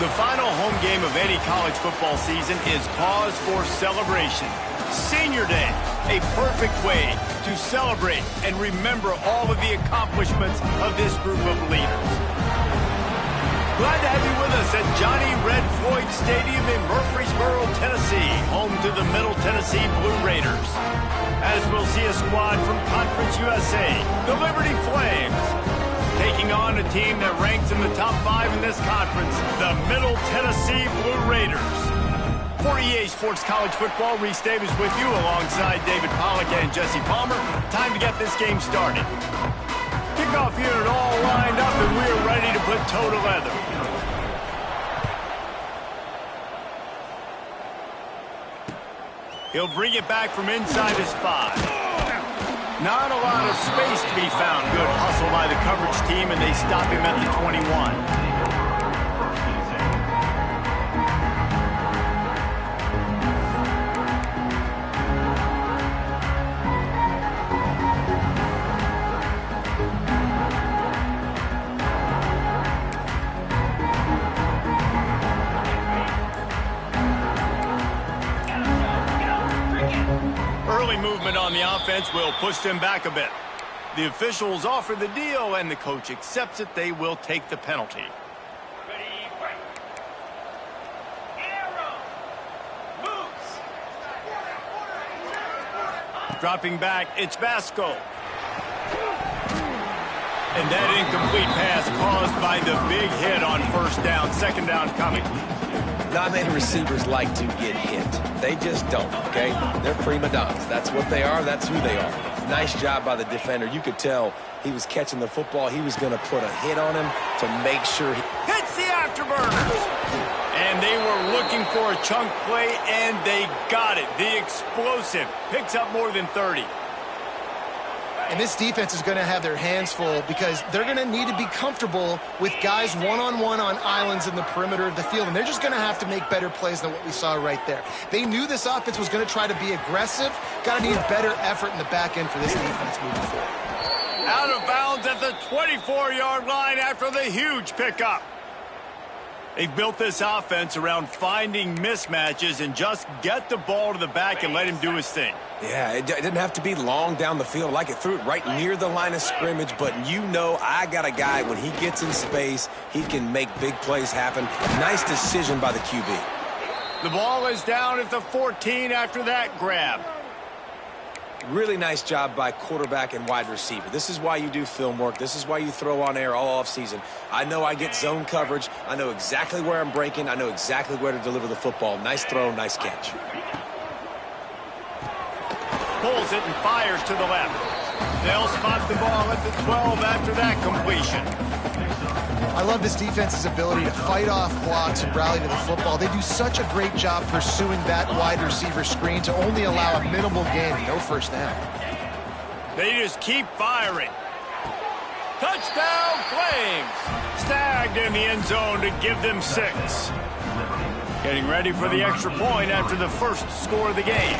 The final home game of any college football season is cause for celebration. Senior Day, a perfect way to celebrate and remember all of the accomplishments of this group of leaders. Glad to have you with us at Johnny Red Floyd Stadium in Murfreesboro, Tennessee, home to the Middle Tennessee Blue Raiders. As we'll see a squad from Conference USA, the Liberty Flames, taking on a team that ranks in the top 5 in this conference, the Middle Tennessee Blue Raiders. For EA Sports College Football, Reese Davis with you alongside David Pollack and Jesse Palmer. Time to get this game started. Kickoff unit all lined up, and we're ready to put toe to leather. He'll bring it back from inside his 5. Not a lot of space to be found. Good hustle by the coverage team, and they stop him at the 21. Movement on the offense will push them back a bit. The officials offer the deal, and the coach accepts it. They will take the penalty. Dropping back, it's Basco. And that incomplete pass caused by the big hit on first down. Second down coming. Not many receivers like to get hit. They just don't, okay? They're prima donnas. That's what they are. That's who they are. Nice job by the defender. You could tell he was catching the football. He was going to put a hit on him to make sure he hits the afterburners. And they were looking for a chunk play, and they got it. The explosive picks up more than 30. And this defense is going to have their hands full because they're going to need to be comfortable with guys one-on-one on islands in the perimeter of the field. And they're just going to have to make better plays than what we saw right there. They knew this offense was going to try to be aggressive. Got to need better effort in the back end for this defense moving forward. Out of bounds at the 24-yard line after the huge pickup. They've built this offense around finding mismatches and just get the ball to the back and let him do his thing. Yeah, it didn't have to be long down the field. Like it threw it right near the line of scrimmage, but you know I got a guy, when he gets in space, he can make big plays happen. Nice decision by the QB. The ball is down at the 14 after that grab. Really nice job by quarterback and wide receiver. This is why you do film work. This is why you throw on air all offseason. I know I get zone coverage. I know exactly where I'm breaking. I know exactly where to deliver the football. Nice throw, nice catch. Pulls it and fires to the left. They'll spot the ball at the 12 after that completion. I love this defense's ability to fight off blocks and rally to the football. They do such a great job pursuing that wide receiver screen to only allow a minimal gain and no first down. They just keep firing. Touchdown Flames! Snagged in the end zone to give them 6. Getting ready for the extra point after the first score of the game.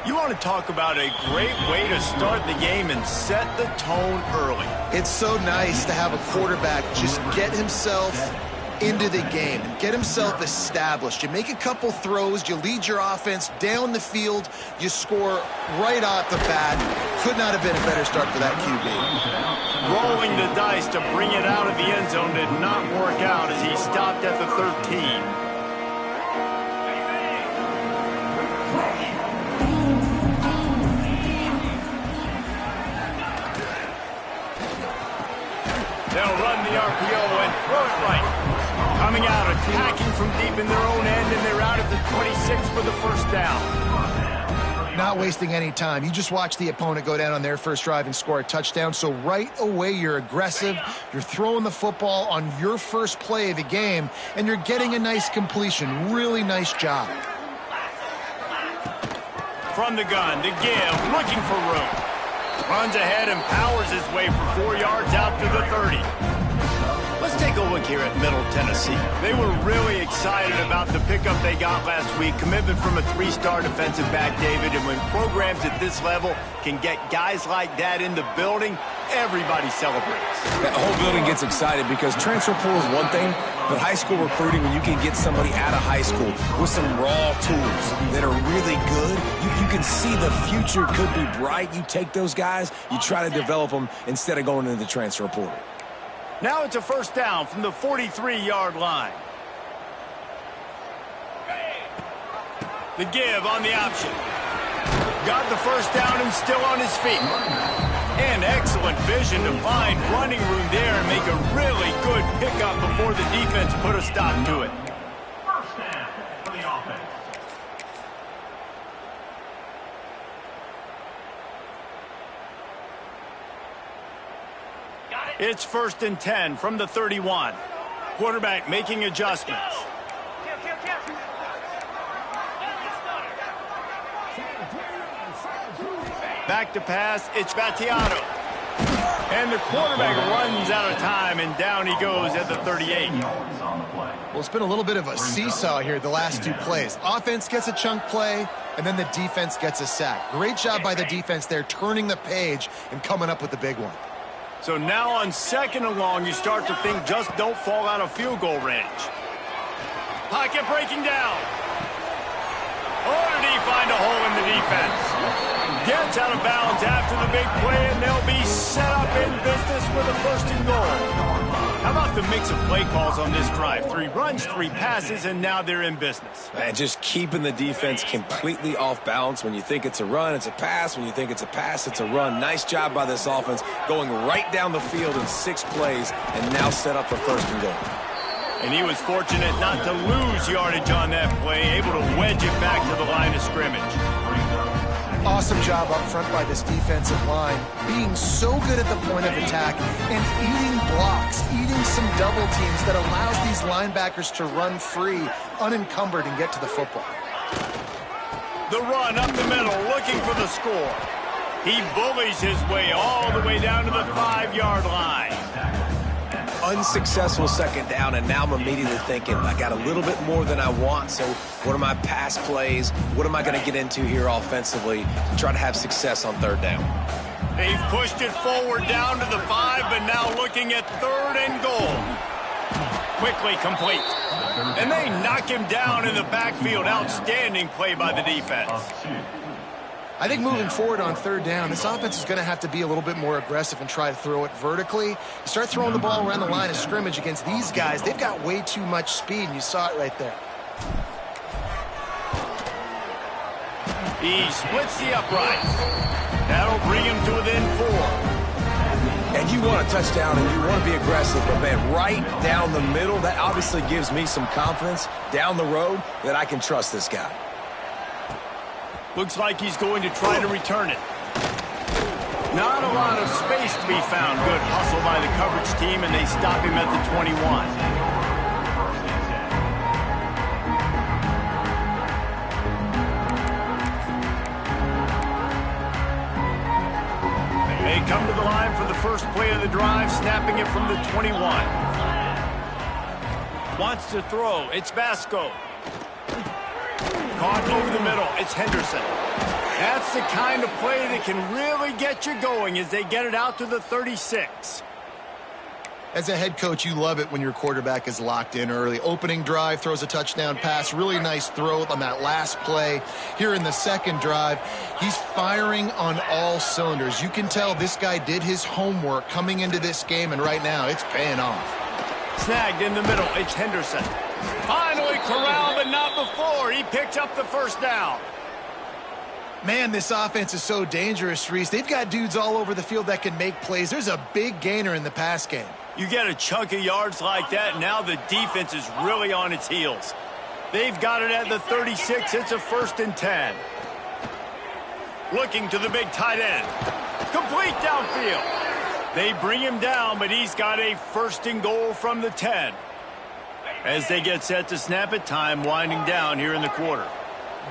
You want to talk about a great way to start the game and set the tone early. It's so nice to have a quarterback just get himself into the game and get himself established. You make a couple throws, you lead your offense down the field, you score right off the bat. Could not have been a better start for that QB. Rolling the dice to bring it out of the end zone did not work out as he stopped at the 13. They'll run the RPO and throw it right. Coming out, attacking from deep in their own end, and they're out at the 26 for the first down. Not wasting any time. You just watch the opponent go down on their first drive and score a touchdown. So right away, you're aggressive. You're throwing the football on your first play of the game, and you're getting a nice completion. Really nice job. From the gun to give, looking for room. Runs ahead and powers his way for 4 yards out to the 30. Let's take a look here at Middle Tennessee. They were really excited about the pickup they got last week. Commitment from a 3-star defensive back, David. And when programs at this level can get guys like that in the building, everybody celebrates. The whole building gets excited because transfer pool is one thing, But high school recruiting, when you can get somebody out of high school with some raw tools that are really good, you can see the future could be bright. You take those guys, you try to develop them instead of going into the transfer portal. Now it's a first down from the 43-yard line. The give on the option. Got the first down and still on his feet. And excellent vision to find running room there and make a really good pickup before the defense put a stop to it. First down for the offense. It's 1st and 10 from the 31. Quarterback making adjustments. Back to pass, it's Battiato. And the quarterback runs out of time, and down he goes at the 38. Well, it's been a little bit of a seesaw here the last two plays. Offense gets a chunk play, and then the defense gets a sack. Great job by the defense there, turning the page and coming up with the big one. So now on 2nd and long, you start to think just don't fall out of field goal range. Pocket breaking down. Oh, did he find a hole in the defense? Gets out of bounds after the big play, and they'll be set up in business with a 1st and goal. How about the mix of play calls on this drive? 3 runs, 3 passes, and now they're in business. And just keeping the defense completely off balance. When you think it's a run, it's a pass. When you think it's a pass, it's a run. Nice job by this offense, going right down the field in 6 plays, and now set up for 1st and goal. And he was fortunate not to lose yardage on that play, able to wedge it back to the line of scrimmage. Awesome job up front by this defensive line, being so good at the point of attack and eating blocks, eating some double teams that allows these linebackers to run free, unencumbered, and get to the football. The run up the middle, looking for the score. He bullies his way all the way down to the 5-yard line. Unsuccessful 2nd down, and now I'm immediately thinking, I got a little bit more than I want, so what are my pass plays? What am I going to get into here offensively to try to have success on 3rd down? They've pushed it forward down to the 5, but now looking at 3rd and goal. Quickly complete. And they knock him down in the backfield. Outstanding play by the defense. I think moving forward on 3rd down, this offense is going to have to be a little bit more aggressive and try to throw it vertically. You start throwing the ball around the line of scrimmage against these guys. They've got way too much speed, and you saw it right there. He splits the uprights. That'll bring him to within 4. And you want a touchdown, and you want to be aggressive, but man, right down the middle, that obviously gives me some confidence down the road that I can trust this guy. Looks like he's going to try to return it. Not a lot of space to be found. Good hustle by the coverage team, and they stop him at the 21. They come to the line for the first play of the drive, snapping it from the 21. Wants to throw. It's Vasco. Caught over the middle. It's Henderson. That's the kind of play that can really get you going as they get it out to the 36. As a head coach, you love it when your quarterback is locked in early. Opening drive, throws a touchdown pass. Really nice throw on that last play. Here in the 2nd drive, he's firing on all cylinders. You can tell this guy did his homework coming into this game, and right now it's paying off. Snagged in the middle. It's Henderson. Finally corralled, but not before. He picked up the 1st down. Man, this offense is so dangerous, Reese. They've got dudes all over the field that can make plays. There's a big gainer in the pass game. You get a chunk of yards like that, now the defense is really on its heels. They've got it at the 36. It's a 1st and 10. Looking to the big tight end. Complete downfield. They bring him down, but he's got a 1st and goal from the 10. As they get set to snap it, time winding down here in the quarter.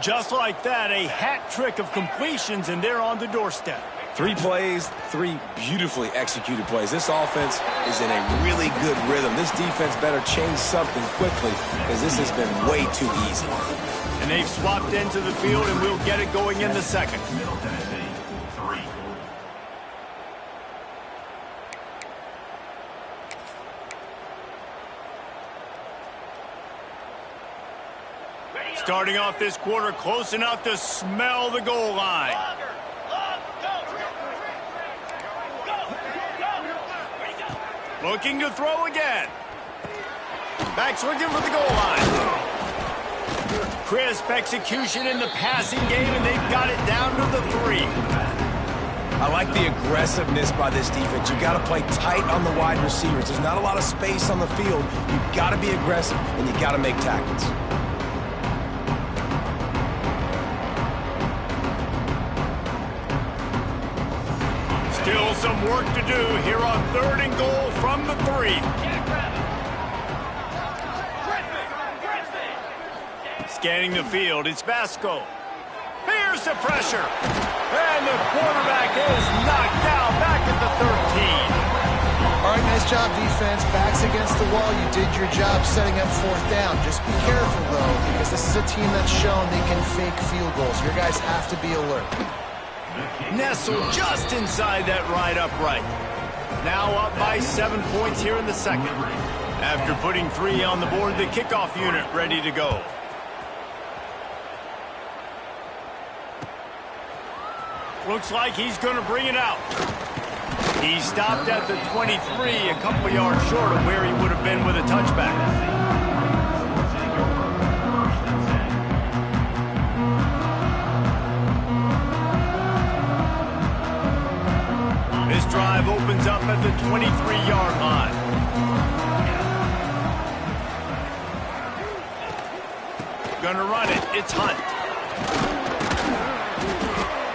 Just like that, a hat trick of completions, and they're on the doorstep. 3 plays, 3 beautifully executed plays. This offense is in a really good rhythm. This defense better change something quickly because this has been way too easy. And they've swapped into the field, and we'll get it going in the 2nd. Starting off this quarter close enough to smell the goal line. Looking to throw again. Back swinging for the goal line. Crisp execution in the passing game, and they've got it down to the 3. I like the aggressiveness by this defense. You got to play tight on the wide receivers. There's not a lot of space on the field. You got to be aggressive, and you got to make tackles. Still some work to do here on 3rd and goal from the 3. Scanning the field, it's Vasco. Here's the pressure. And the quarterback is knocked down back at the 13. All right, nice job, defense. Backs against the wall. You did your job setting up 4th down. Just be careful, though, because this is a team that's shown they can fake field goals. Your guys have to be alert. Nestled just inside that right upright. Now up by 7 points here in the 2nd. After putting 3 on the board, the kickoff unit ready to go. Looks like he's going to bring it out. He stopped at the 23, a couple yards short of where he would have been with a touchback. This drive opens up at the 23-yard line. Gonna run it. It's Hunt.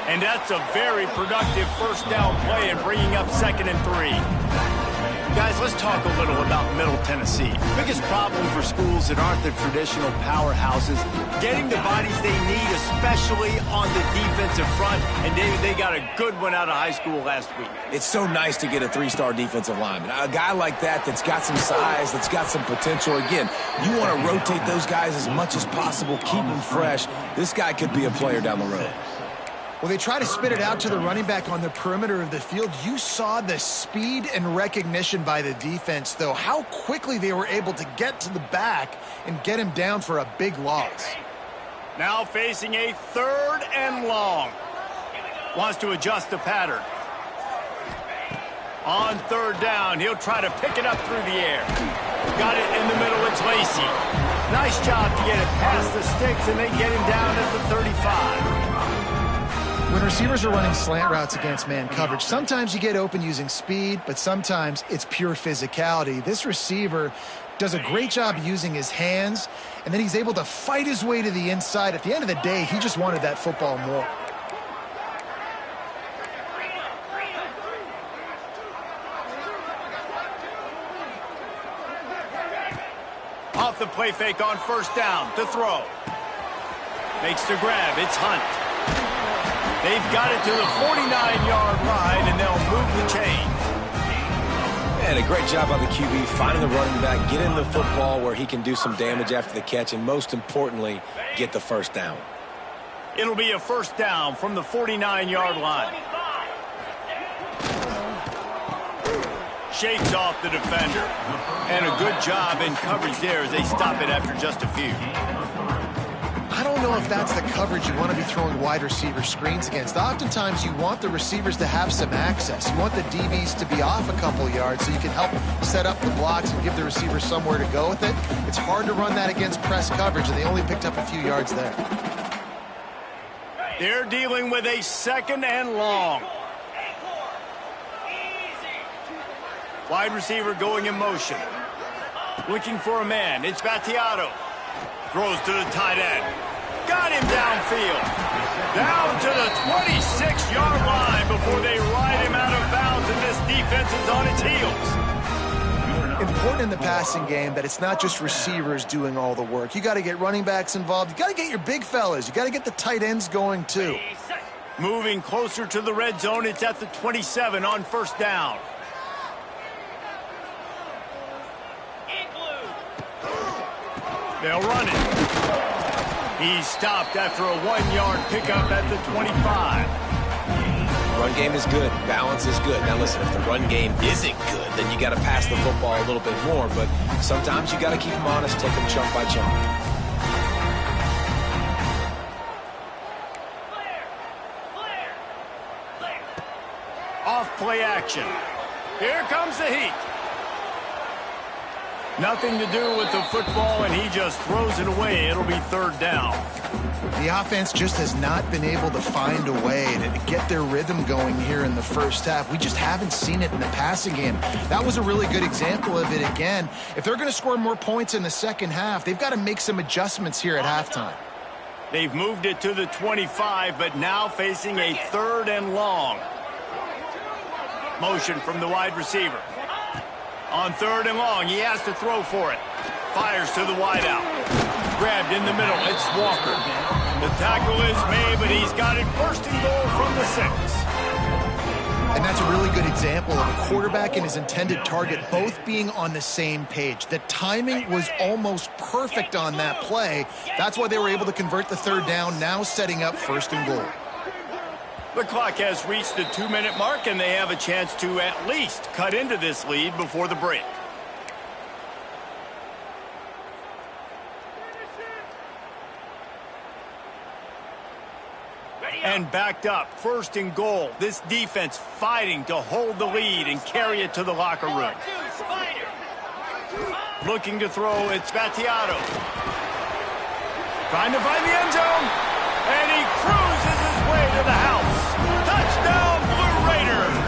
And that's a very productive 1st down play and bringing up 2nd and 3. Guys, let's talk a little about Middle Tennessee. Biggest problem for schools that aren't the traditional powerhouses, getting the bodies they need, especially on the defensive front. And David, they got a good one out of high school last week. It's so nice to get a 3-star defensive lineman. A guy like that's got some size, that's got some potential. Again, you want to rotate those guys as much as possible, keep them fresh. This guy could be a player down the road. Well, they try to spit it out to the running back on the perimeter of the field. You saw the speed and recognition by the defense, though. How quickly they were able to get to the back and get him down for a big loss. Now facing a 3rd and long. Wants to adjust the pattern. On 3rd down, he'll try to pick it up through the air. Got it in the middle, it's Lacey. Nice job to get it past the sticks, and they get him down at the 35. When receivers are running slant routes against man coverage, sometimes you get open using speed, but sometimes it's pure physicality. This receiver does a great job using his hands, and then he's able to fight his way to the inside. At the end of the day, he just wanted that football more. Off the play fake on 1st down to throw. Makes the grab, it's Hunt. They've got it to the 49-yard line, and they'll move the chains. And a great job by the QB finding the running back, getting the football where he can do some damage after the catch, and most importantly, get the 1st down. It'll be a 1st down from the 49-yard line. Shakes off the defender. And a good job in coverage there as they stop it after just a few. I don't know if that's the coverage you want to be throwing wide receiver screens against. Oftentimes, you want the receivers to have some access. You want the DBs to be off a couple yards so you can help set up the blocks and give the receiver somewhere to go with it. It's hard to run that against press coverage, and they only picked up a few yards there. They're dealing with a 2nd and long. Wide receiver going in motion. Looking for a man. It's Battiato. Throws to the tight end. Got him downfield. Down to the 26-yard line before they ride him out of bounds, and this defense is on its heels. Important in the passing game that it's not just receivers doing all the work. You got to get running backs involved. You got to get your big fellas. You got to get the tight ends going too. Moving closer to the red zone. It's at the 27 on 1st down. They'll run it. He's stopped after a 1-yard pickup at the 25. Run game is good. Balance is good. Now listen, if the run game isn't good, then you got to pass the football a little bit more. But sometimes you got to keep them honest, take them chunk by chunk. Off play action. Here comes the heat. Nothing to do with the football, and he just throws it away. It'll be third down. The offense just has not been able to find a way to get their rhythm going here in the first half. We just haven't seen it in the passing game. That was a really good example of it again. If they're going to score more points in the second half, they've got to make some adjustments here at halftime. They've moved it to the 25, but now facing a third and long. Motion from the wide receiver. On third and long, he has to throw for it. Fires to the wideout. Grabbed in the middle. It's Walker. The tackle is made, but he's got it first and goal from the 6. And that's a really good example of a quarterback and his intended target both being on the same page. The timing was almost perfect on that play. That's why they were able to convert the third down, now setting up first and goal. The clock has reached the 2-minute mark, and they have a chance to at least cut into this lead before the break. And backed up, first and goal. This defense fighting to hold the lead and carry it to the locker room. Looking to throw, it's Battiato. Trying to find the end zone, and he cruises his way to the house. Touchdown, Blue Raiders!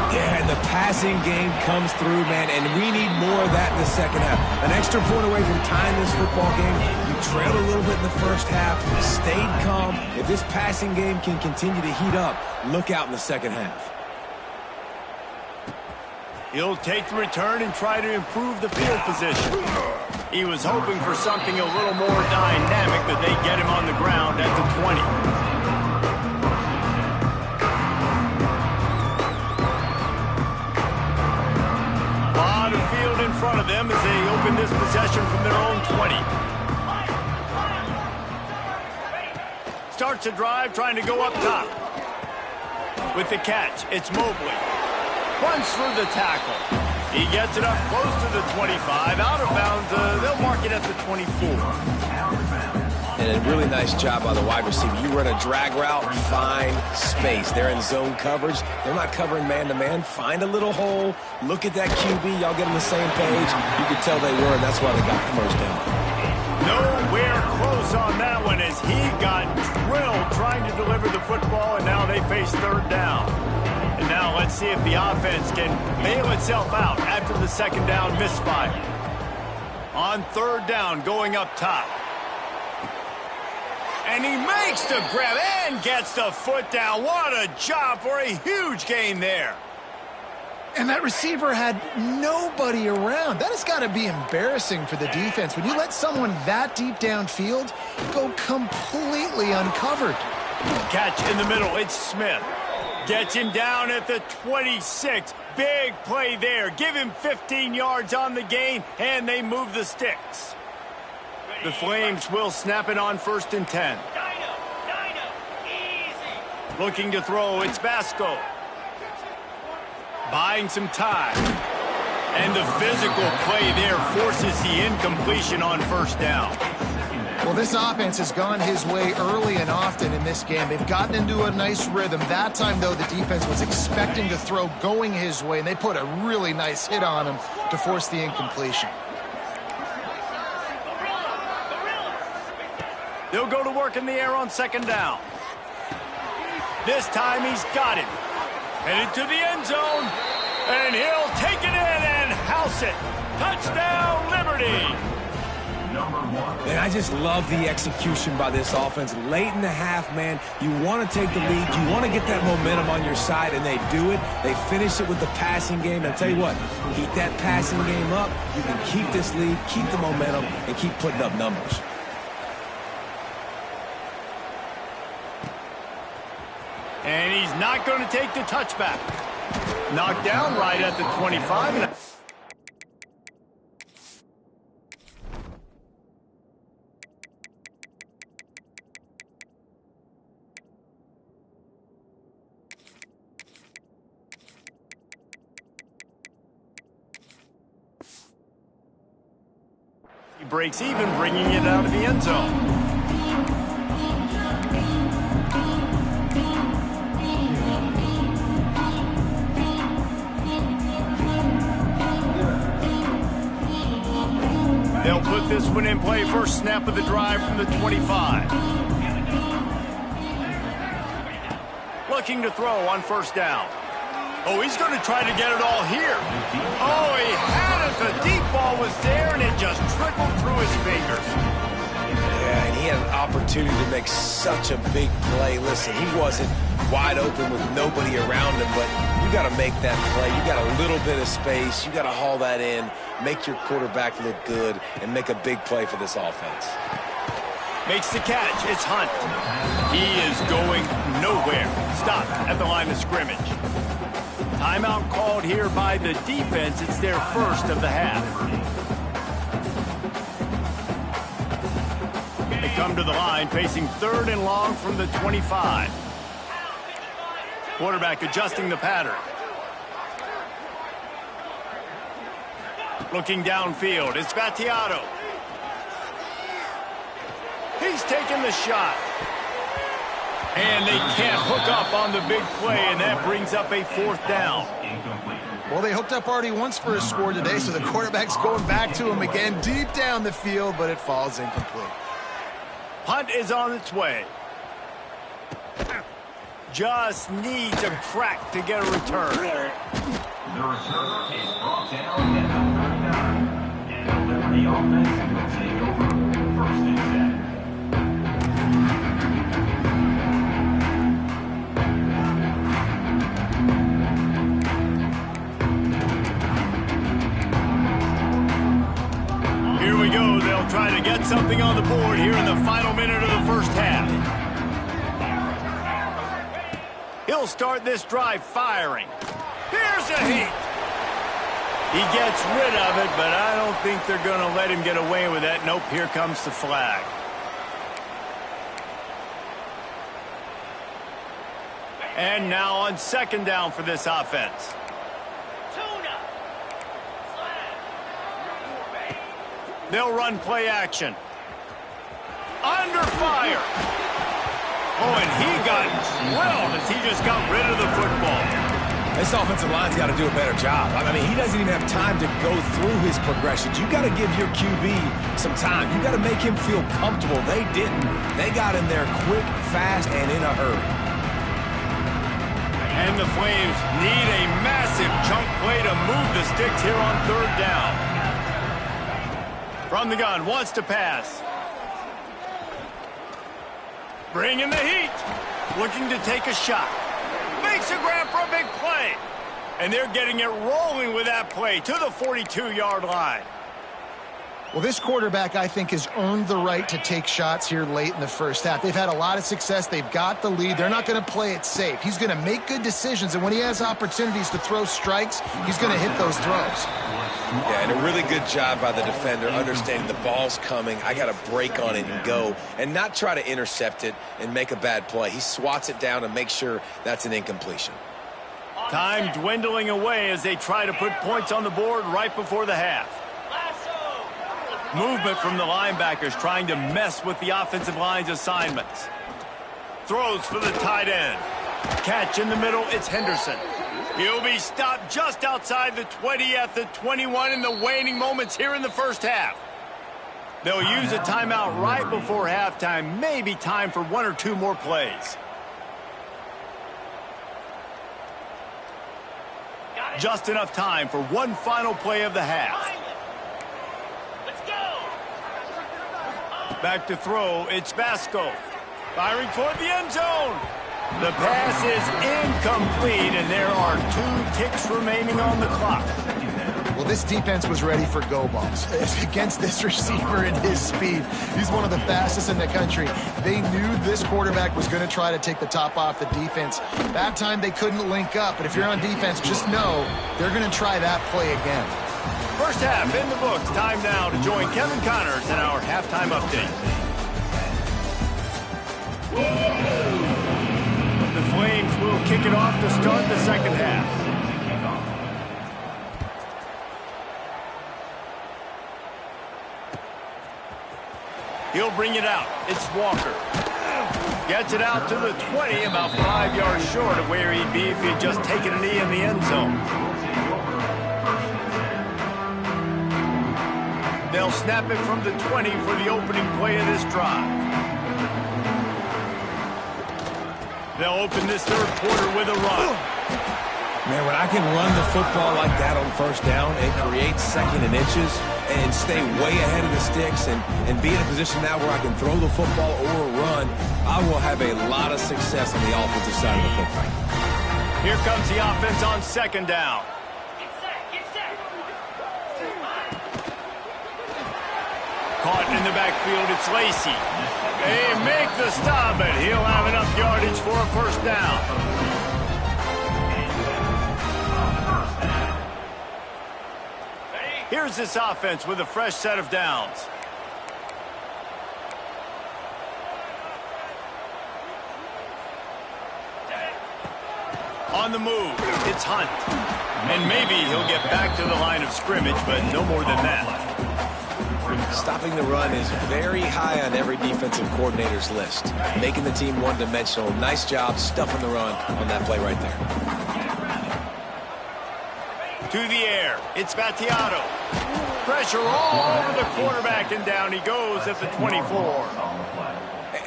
Yeah, and the passing game comes through, man, and we need more of that in the second half. An extra point away from tying this football game. You trailed a little bit in the first half, stayed calm. If this passing game can continue to heat up, look out in the second half. He'll take the return and try to improve the field position. He was hoping for something a little more dynamic, but they get him on the ground at the 20. Lot of field in front of them as they open this possession from their own 20. Starts a drive trying to go up top. With the catch, it's Mobley. Runs through the tackle. He gets it up close to the 25. Out of bounds, they'll mark it at the 24. And a really nice job by the wide receiver. You run a drag route, find space. They're in zone coverage. They're not covering man-to-man. Find a little hole. Look at that QB. Y'all get on the same page. You could tell they were, and that's why they got the first down. Nowhere close on that one as he got drilled trying to deliver the football, and now they face third down. And now let's see if the offense can bail itself out after the second down misfire. On third down, going up top. And he makes the grab and gets the foot down. What a job for a huge gain there. And that receiver had nobody around. That has got to be embarrassing for the defense. When you let someone that deep downfield go completely uncovered. Catch in the middle. It's Smith. Gets him down at the 26. Big play there. Give him 15 yards on the gain, and they move the sticks. The Flames will snap it on first and 10. Looking to throw, it's Vasco. Buying some time. And the physical play there forces the incompletion on first down. Well, this offense has gone his way early and often in this game. They've gotten into a nice rhythm. That time, though, the defense was expecting to throw going his way, and they put a really nice hit on him to force the incompletion. They'll go to work in the air on second down. This time he's got it. Headed to the end zone, and he'll take it in and house it. Touchdown, Liberty! And I just love the execution by this offense. Late in the half, man, you want to take the lead. You want to get that momentum on your side, and they do it. They finish it with the passing game. And I'll tell you what, keep that passing game up. You can keep this lead, keep the momentum, and keep putting up numbers. And he's not going to take the touchback. Knocked down right at the 25. He breaks even, bringing it out of the end zone. opening play, first snap of the drive from the 25. Looking to throw on first down. Oh, he's going to try to get it all here. Oh, he had it. The deep ball was there, and it just trickled through his fingers. Yeah, and he had an opportunity to make such a big play. Listen, he wasn't wide open with nobody around him, but you got to make that play. You got a little bit of space. You got to haul that in, make your quarterback look good, and make a big play for this offense. Makes the catch. It's Hunt. He is going nowhere. Stop at the line of scrimmage. Timeout called here by the defense. It's their first of the half. They come to the line facing 3rd and long from the 25. Quarterback adjusting the pattern. Looking downfield. It's Battiato. He's taking the shot. And they can't hook up on the big play, and that brings up a 4th down. Well, they hooked up already once for a score today, so the quarterback's going back to him again deep down the field, but it falls incomplete. Hunt is on its way. Just needs a crack to get a return. The return is brought down at the 39. And the offense will take over 1st and 10. Here we go. They'll try to get something on the board here in the final minute of the first half. He'll start this drive firing. Here's a heat. He gets rid of it, but I don't think they're going to let him get away with that. Nope, here comes the flag. And now on 2nd down for this offense. They'll run play action. Under fire. Oh, and he got drilled as he just got rid of the football. This offensive line's got to do a better job. I mean, he doesn't even have time to go through his progressions. You got to give your QB some time. You got to make him feel comfortable. They didn't. They got in there quick, fast, and in a hurry. And the Flames need a massive chunk play to move the sticks here on 3rd down. From the gun, wants to pass. Bringing the heat. Looking to take a shot. Makes a grab for a big play. And they're getting it rolling with that play to the 42-yard line. Well, this quarterback, I think, has earned the right to take shots here late in the first half. They've had a lot of success. They've got the lead. They're not going to play it safe. He's going to make good decisions, and when he has opportunities to throw strikes, he's going to hit those throws. Yeah, and a really good job by the defender understanding the ball's coming. I got to break on it and go, and not try to intercept it and make a bad play. He swats it down and makes sure that's an incompletion. Time dwindling away as they try to put points on the board right before the half. Movement from the linebackers trying to mess with the offensive line's assignments. Throws for the tight end. Catch in the middle, it's Henderson. He'll be stopped just outside the 20 at the 21 in the waning moments here in the first half. They'll use a timeout right before halftime. Maybe time for 1 or 2 more plays. Just enough time for one final play of the half. Back to throw, it's Vasco. Firing toward the end zone. The pass is incomplete, and there are 2 ticks remaining on the clock. Well, this defense was ready for go balls against this receiver and his speed. He's one of the fastest in the country. They knew this quarterback was going to try to take the top off the defense. That time they couldn't link up, but if you're on defense, just know they're going to try that play again. First half in the books. Time now to join Kevin Connors in our halftime update. The Flames will kick it off to start the second half. He'll bring it out. It's Walker. Gets it out to the 20, about 5 yards short of where he'd be if he'd just taken a knee in the end zone. they'll snap it from the 20 for the opening play of this drive. They'll open this third quarter with a run. Man, when I can run the football like that on first down, it creates second and inches and stay way ahead of the sticks and be in a position now where I can throw the football or run, I will have a lot of success on the offensive side of the football. Here comes the offense on second down. Caught in the backfield, it's Lacy. They make the stop, but he'll have enough yardage for a first down. Here's this offense with a fresh set of downs. On the move, it's Hunt. And maybe he'll get back to the line of scrimmage, but no more than that. Stopping the run is very high on every defensive coordinator's list. Making the team one-dimensional. Nice job stuffing the run on that play right there. To the air, it's Battiato. Pressure all over the quarterback, and down he goes at the 24.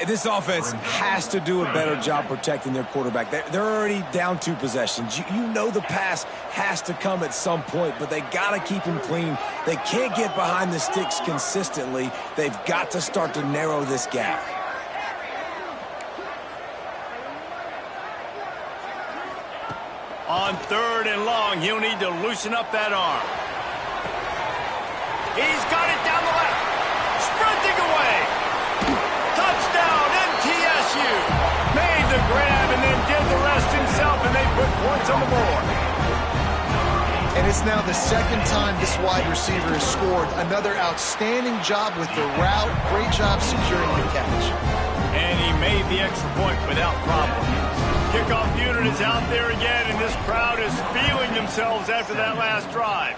This offense has to do a better job protecting their quarterback. They're already down 2 possessions. You know the pass has to come at some point, but they got to keep him clean. They can't get behind the sticks consistently. They've got to start to narrow this gap. On third and long, he'll need to loosen up that arm. He's got it down the left. Sprinting away. Touchdown, MTSU. Made the grab and then did the rest himself, and they put points on the board. And it's now the second time this wide receiver has scored. Another outstanding job with the route. Great job securing the catch. And he made the extra point without problem. Kickoff unit is out there again, and this crowd is feeling themselves after that last drive.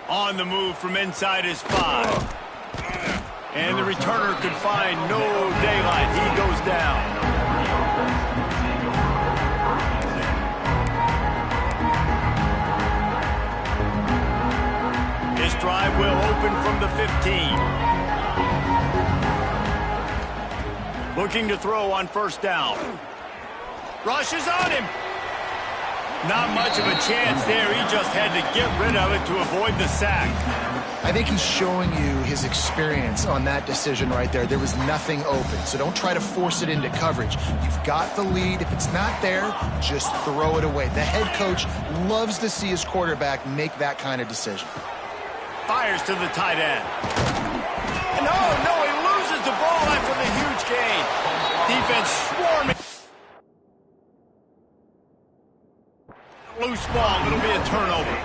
On the move from inside his 5. And the returner could find no daylight. He goes down. This drive will open from the 15. Looking to throw on first down. Rushes on him. Not much of a chance there. He just had to get rid of it to avoid the sack. I think he's showing you his experience on that decision right there. There was nothing open, so don't try to force it into coverage. You've got the lead. If it's not there, just throw it away. The head coach loves to see his quarterback make that kind of decision. Fires to the tight end. No, he loses the ball after the huge gain. Defense swarming. Loose ball, it'll be a turnover.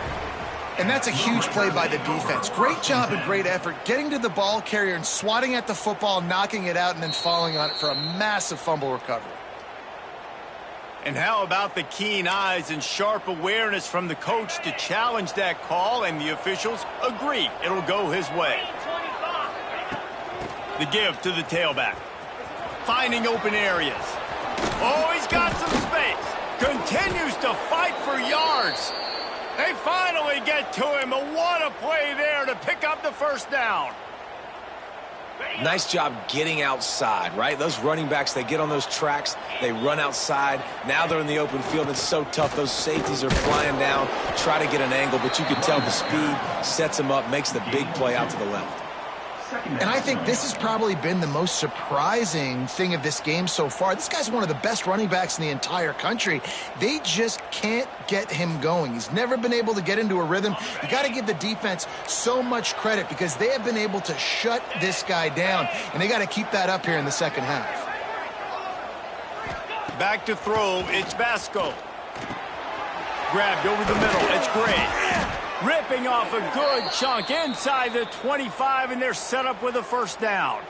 And that's a huge play by the defense. Great job and great effort getting to the ball carrier and swatting at the football, knocking it out, and then falling on it for a massive fumble recovery. And how about the keen eyes and sharp awareness from the coach to challenge that call, and the officials agree it'll go his way. The give to the tailback. Finding open areas. Oh, he's got some space. Continues to fight for yards. They finally get to him, but what a play there to pick up the first down. Nice job getting outside, right? Those running backs, they get on those tracks, they run outside. Now they're in the open field. It's so tough. Those safeties are flying down, try to get an angle, but you can tell the speed sets them up, makes the big play out to the left. And I think this has probably been the most surprising thing of this game so far. This guy's one of the best running backs in the entire country. They just can't get him going. He's never been able to get into a rhythm. You got to give the defense so much credit because they have been able to shut this guy down, and they got to keep that up here in the second half. Back to throw, it's Basco. Grabbed over the middle, it's Gray. Ripping off a good chunk inside the 25, and they're set up with a first down.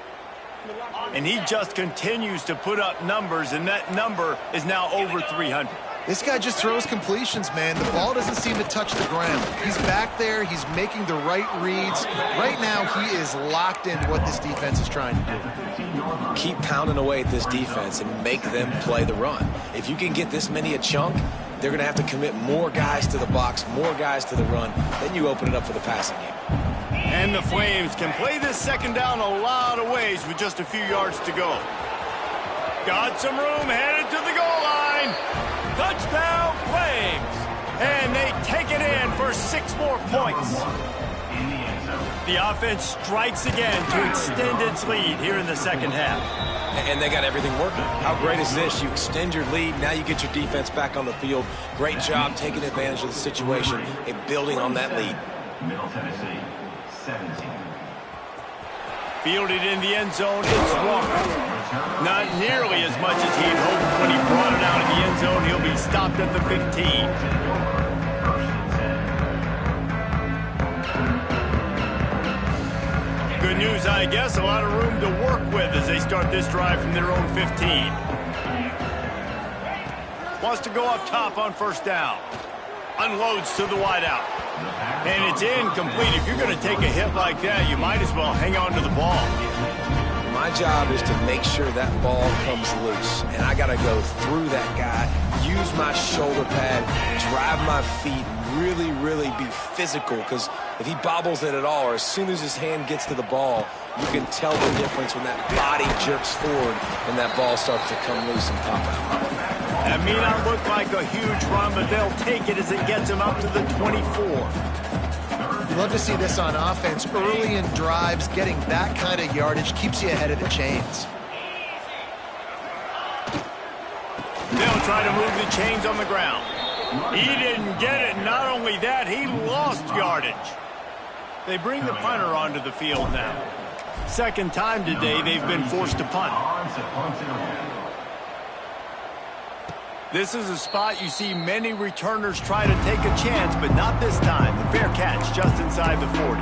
And he just continues to put up numbers, and that number is now over 300. This guy just throws completions, man. The ball doesn't seem to touch the ground. He's back there. He's making the right reads. Right now, he is locked into what this defense is trying to do. Keep pounding away at this defense and make them play the run. If you can get this many a chunk, they're going to have to commit more guys to the box, more guys to the run. Then you open it up for the passing game. And the Flames can play this second down a lot of ways with just a few yards to go. Got some room, headed to the goal line. Touchdown, Flames. And they take it in for 6 more points. The offense strikes again to extend its lead here in the second half. And they got everything working. How great is this? You extend your lead, now you get your defense back on the field. Great job taking advantage of the situation and building on that lead. Middle Tennessee, 17. Fielded in the end zone, it's Walker. Not nearly as much as he'd hoped when he brought it out in the end zone. He'll be stopped at the 15. Good news, I guess. A lot of room to work with as they start this drive from their own 15. Wants to go up top on first down. Unloads to the wideout. And it's incomplete. If you're going to take a hit like that, you might as well hang on to the ball. My job is to make sure that ball comes loose. And I got to go through that guy, use my shoulder pad, drive my feet, really be physical. Because if he bobbles it at all, or as soon as his hand gets to the ball, you can tell the difference when that body jerks forward and that ball starts to come loose and pop out. That may not look like a huge run, but they'll take it as it gets them up to the 24. You love to see this on offense. Early in drives, getting that kind of yardage keeps you ahead of the chains. They'll try to move the chains on the ground. He didn't get it. Not only that, he lost yardage. They bring the punter onto the field now. Second time today they've been forced to punt. This is a spot you see many returners try to take a chance, but not this time. The fair catch just inside the 40.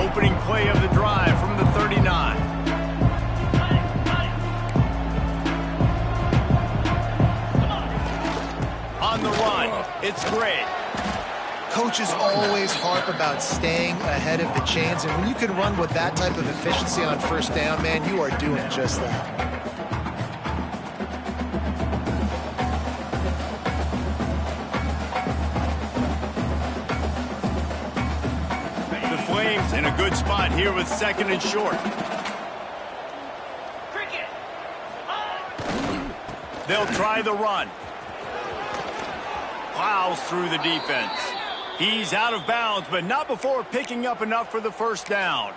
Opening play of the drive from the 39. On the run, it's Gray. Coaches always harp about staying ahead of the chains, and when you can run with that type of efficiency on first down, man, you are doing just that. The Flames in a good spot here with second and short. They'll try the run. Plows through the defense. He's out of bounds, but not before picking up enough for the first down.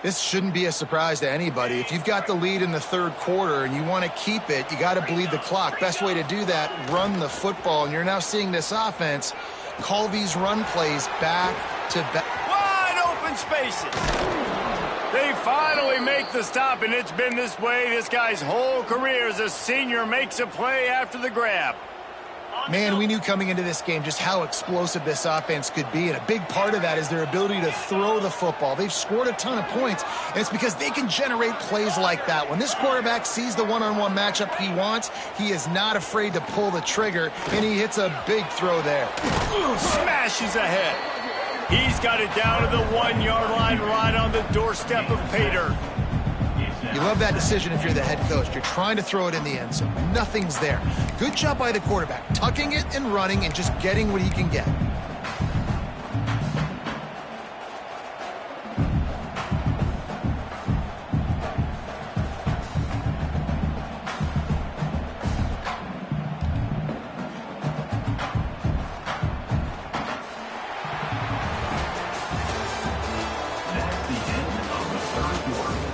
This shouldn't be a surprise to anybody. If you've got the lead in the third quarter and you want to keep it, you got to bleed the clock. Best way to do that, run the football. And you're now seeing this offense call these run plays back to back. Wide open spaces. They finally make the stop, and it's been this way this guy's whole career as a senior makes a play after the grab. Man, we knew coming into this game just how explosive this offense could be, and a big part of that is their ability to throw the football. They've scored a ton of points, and it's because they can generate plays like that. When this quarterback sees the one-on-one matchup he wants, he is not afraid to pull the trigger, and he hits a big throw there. Smashes ahead. He's got it down to the 1-yard line right on the doorstep of Pater. You love that decision if you're the head coach. You're trying to throw it in the end zone. Nothing's there. Good job by the quarterback, tucking it and running and just getting what he can get.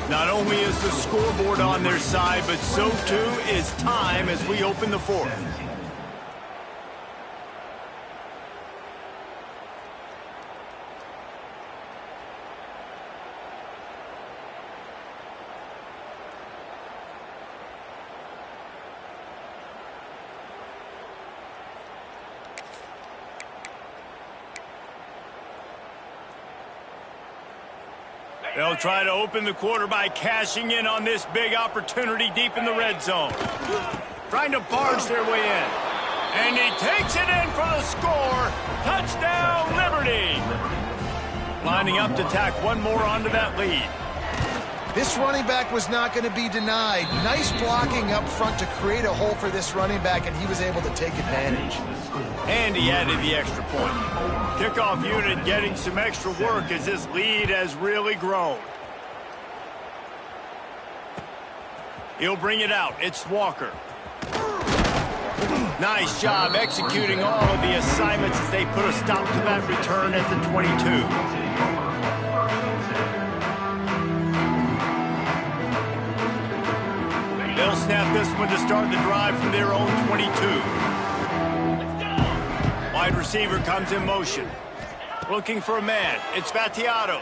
Not only is the scoreboard on their side, but so too is time as we open the fourth. They'll try to open the quarter by cashing in on this big opportunity deep in the red zone. Trying to barge their way in. And he takes it in for the score. Touchdown, Liberty. Lining up to tack one more onto that lead. This running back was not going to be denied. Nice blocking up front to create a hole for this running back, and he was able to take advantage. And he added the extra point. Kickoff unit getting some extra work as this lead has really grown. He'll bring it out. It's Walker. Nice job executing all of the assignments as they put a stop to that return at the 22. They'll snap this one to start the drive from their own 22. Wide receiver comes in motion. Looking for a man. It's Battiato.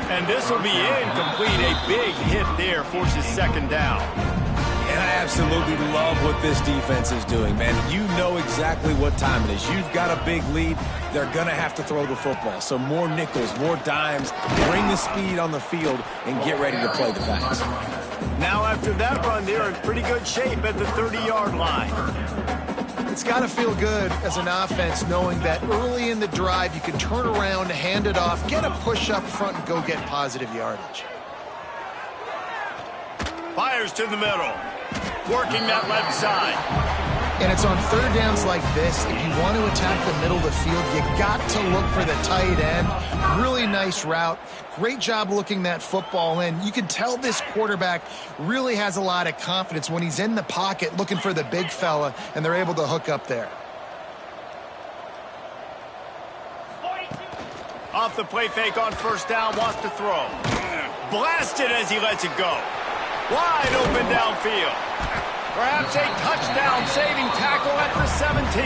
And this will be incomplete. A big hit there forces second down. And I absolutely love what this defense is doing, man. You know exactly what time it is. You've got a big lead. They're going to have to throw the football. So more nickels, more dimes, bring the speed on the field, and get ready to play the pass. Now after that run, they're in pretty good shape at the 30-yard line. It's got to feel good as an offense knowing that early in the drive you can turn around, hand it off, get a push up front, and go get positive yardage. Fires to the middle. Working that left side. And it's on third downs like this. If you want to attack the middle of the field, you got to look for the tight end. Really nice route. Great job looking that football in. You can tell this quarterback really has a lot of confidence when he's in the pocket looking for the big fella, and they're able to hook up there. Off the play fake on first down, wants to throw. Blasted as he lets it go. Wide open downfield. Perhaps a touchdown-saving tackle at the 17.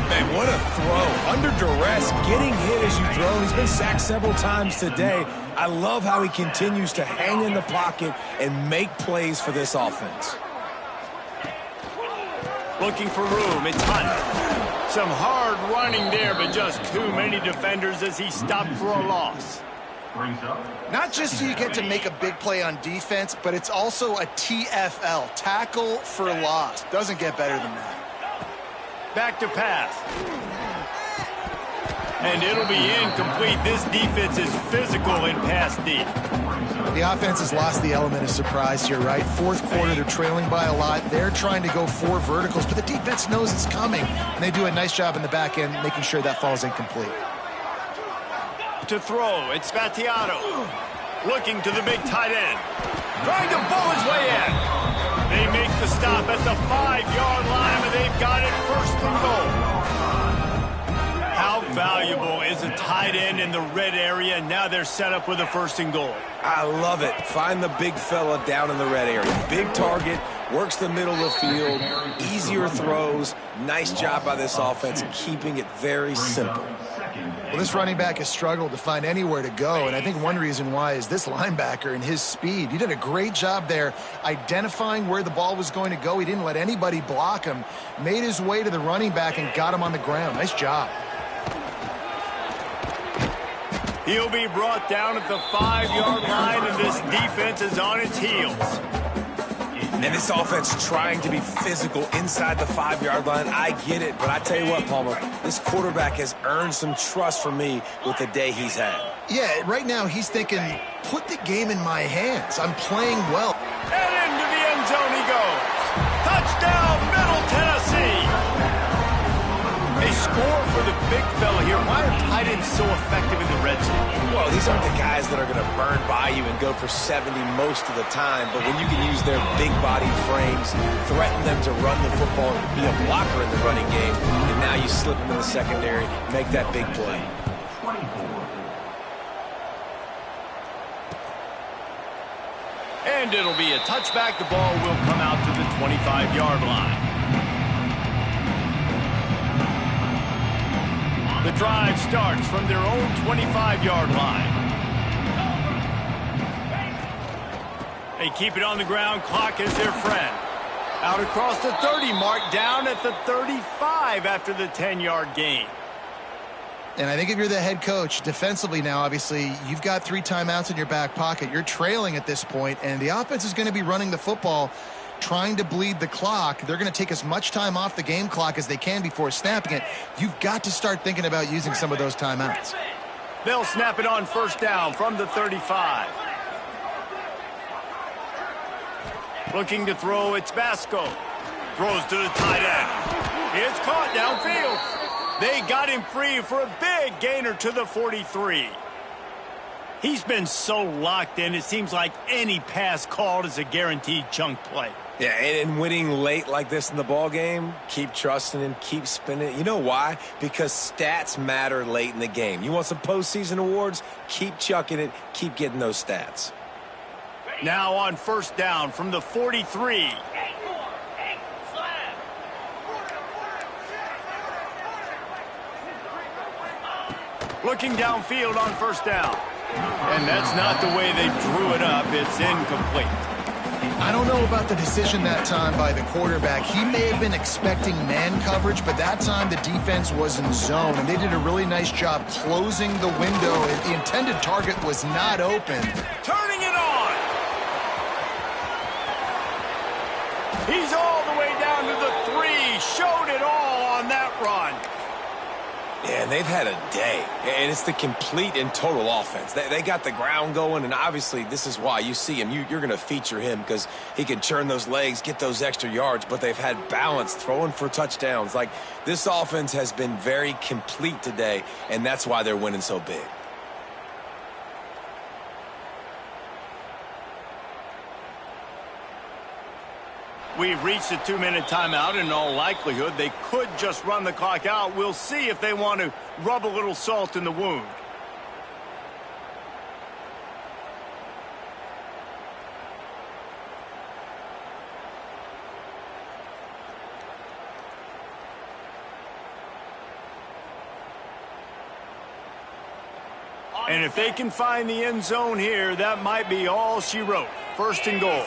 Man, what a throw. Under duress, getting hit as you throw. He's been sacked several times today. I love how he continues to hang in the pocket and make plays for this offense. Looking for room. It's Hunt. Some hard running there, but just too many defenders as he stopped for a loss. Not just do you get to make a big play on defense, but it's also a TFL, tackle for loss. Doesn't get better than that. Back to pass. And it'll be incomplete. This defense is physical in pass deep. The offense has lost the element of surprise here, right? Fourth quarter, they're trailing by a lot. They're trying to go four verticals, but the defense knows it's coming. And they do a nice job in the back end making sure that falls incomplete. To throw, it's Battiato. Looking to the big tight end. Trying to pull his way in. They make the stop at the 5-yard line, and they've got it first and goal. How valuable is a tight end in the red area? Now they're set up with a first and goal. I love it. Find the big fella down in the red area. Big target, works the middle of the field, easier throws. Nice job by this offense, keeping it very simple. Well, this running back has struggled to find anywhere to go, and I think one reason why is this linebacker and his speed. He did a great job there identifying where the ball was going to go. He didn't let anybody block him, made his way to the running back and got him on the ground. Nice job. He'll be brought down at the 5-yard line, and this defense is on its heels. And this offense trying to be physical inside the 5-yard line. I get it, but I tell you what, Palmer, this quarterback has earned some trust from me with the day he's had. Yeah, right now he's thinking, put the game in my hands. I'm playing well. And into the end zone he goes. Touchdown, Middle Tennessee. A score for the big fella here. Why are tight ends so effective in the red zone? Well, these aren't the guys that are going to burn by you and go for 70 most of the time, but when you can use their big-bodied frames, threaten them to run the football, be a blocker in the running game, and now you slip them in the secondary, make that big play. And it'll be a touchback. The ball will come out to the 25-yard line. The drive starts from their own 25-yard line. They keep it on the ground. Clock is their friend. Out across the 30 mark, down at the 35 after the 10-yard gain. And I think if you're the head coach, defensively now, obviously, you've got 3 timeouts in your back pocket. You're trailing at this point, and the offense is going to be running the football, trying to bleed the clock. They're going to take as much time off the game clock as they can before snapping it. You've got to start thinking about using some of those timeouts. They'll snap it on first down from the 35. Looking to throw, it's Basco. Throws to the tight end. It's caught downfield. They got him free for a big gainer to the 43. He's been so locked in, it seems like any pass called is a guaranteed chunk play. Yeah, and winning late like this in the ball game, keep trusting and keep spinning. You know why? Because stats matter late in the game. You want some postseason awards? Keep chucking it. Keep getting those stats. Now on first down from the 43. Looking downfield on first down. And that's not the way they drew it up. It's incomplete. I don't know about the decision that time by the quarterback. He may have been expecting man coverage, but that time the defense was in zone, and they did a really nice job closing the window. The intended target was not open. Turning it on. He's all the way down to the 3. Showed it all on that run. Yeah, and they've had a day, and it's the complete and total offense. They got the ground going, and obviously this is why you see him. You're going to feature him because he can churn those legs, get those extra yards, but they've had balance, throwing for touchdowns. Like, this offense has been very complete today, and that's why they're winning so big. We've reached a 2-minute timeout. In all likelihood, they could just run the clock out. We'll see if they want to rub a little salt in the wound. And if they can find the end zone here, that might be all she wrote. First and goal.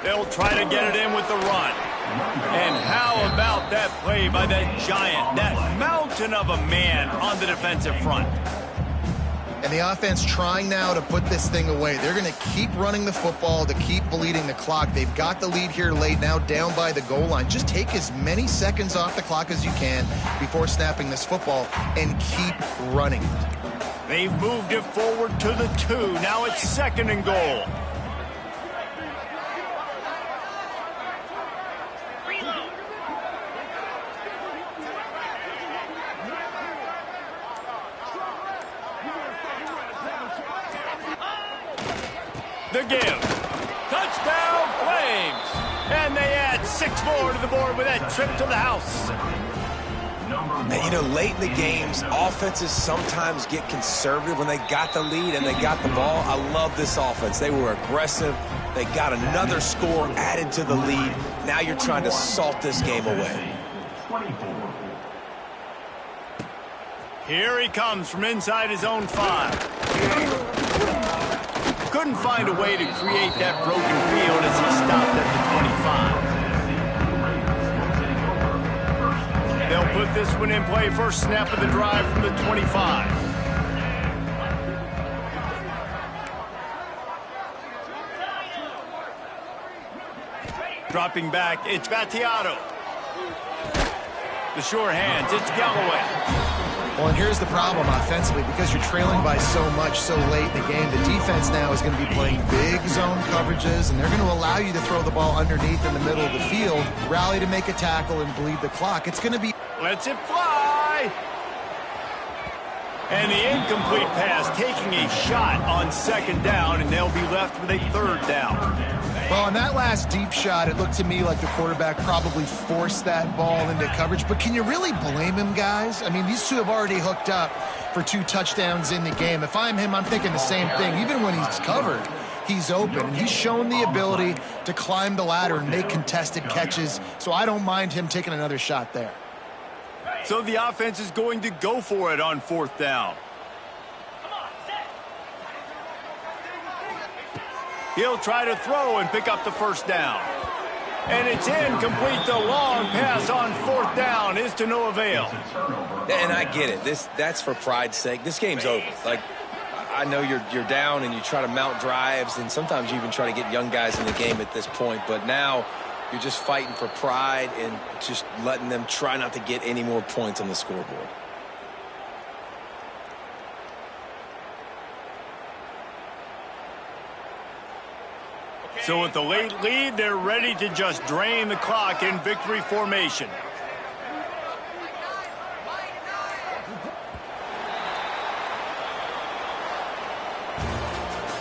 They'll try to get it in with the run. And how about that play by that giant, that mountain of a man on the defensive front? And the offense trying now to put this thing away. They're going to keep running the football to keep bleeding the clock. They've got the lead here late, now down by the goal line. Just take as many seconds off the clock as you can before snapping this football and keep running it. They've moved it forward to the 2. Now it's second and goal. The give. Touchdown Flames. And they add 6 more to the board with that trip to the house. And, you know, late in the games, offenses sometimes get conservative when they got the lead and they got the ball. I love this offense. They were aggressive. They got another score added to the lead. Now you're trying to salt this game away. Here he comes from inside his own 5. Couldn't find a way to create that broken field as he stopped at the 25. They'll put this one in play. First snap of the drive from the 25. Dropping back, it's Battiato. The sure hands, it's Galloway. Well, and here's the problem offensively, because you're trailing by so much so late in the game, the defense now is going to be playing big zone coverages, and they're going to allow you to throw the ball underneath in the middle of the field, rally to make a tackle, and bleed the clock. It's going to be... Lets it fly! And the incomplete pass taking a shot on second down, and they'll be left with a third down. Well, on that last deep shot, it looked to me like the quarterback probably forced that ball into coverage. But can you really blame him, guys? I mean, these two have already hooked up for 2 touchdowns in the game. If I'm him, I'm thinking the same thing. Even when he's covered, he's open. And he's shown the ability to climb the ladder and make contested catches. So I don't mind him taking another shot there. So the offense is going to go for it on fourth down. He'll try to throw and pick up the first down. And it's incomplete. The long pass on fourth down is to no avail. And I get it. That's for pride's sake. This game's over. Like, I know you're down and you try to mount drives, and sometimes you even try to get young guys in the game at this point. But now you're just fighting for pride and just letting them try not to get any more points on the scoreboard. So with the late lead, they're ready to just drain the clock in victory formation.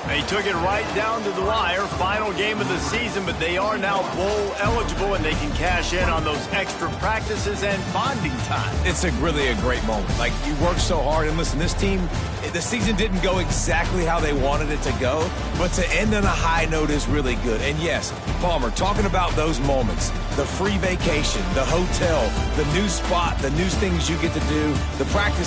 They took it right down to the wire. Final game of the season, but they are now bowl eligible, and they can cash in on those extra practices and bonding time. It's really a great moment. Like, you worked so hard, and listen, this team, the season didn't go exactly how they wanted it to go, but to end on a high note is really good. And yes, Palmer, talking about those moments, the free vacation, the hotel, the new spot, the new things you get to do, the practice